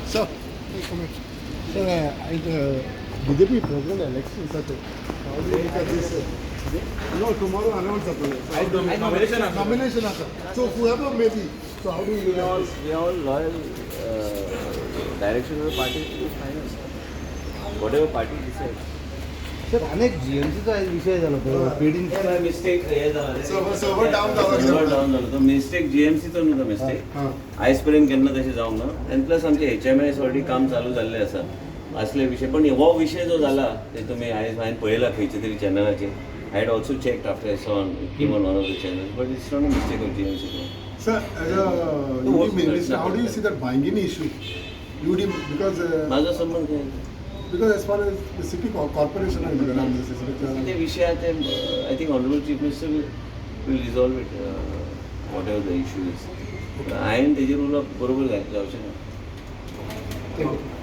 Sir, sir, BJP president election, sir. How do you look at this? No, tomorrow announce the nomination, sir. So whoever may be. So how do you look at this? We are all loyal. Direction of the party is final. Whatever party decides. Sir अनेक जीएमसीचा विषय झाला होता पेडिंग mistake हे झालं Server down server down झालं तो mistake जीएमसीचो न्हू तो mistake आयज पर्यंत केन्ना तशें जावंक ना आनी प्लस आमचे HMIS ऑलरेडी काम चालू जाल्लें आसा असले विशय पण हो विषय जो जाला ते तुमी आयज हांवें पळयला खंयच्या तरी चॅनलाचेर I had also checked after I saw came on one of the channels but it's not a mistake of GMC. Sir, as a UD minister, how do you see that Bangini issue? UD, because माझा संबंध काय because as far as the city corporation is concerned, this is ते विषयात I think honourable chief minister will resolve it what ever the issue is हांवें तेजेर उलोवप बरोबर जावचें ना. Thank you.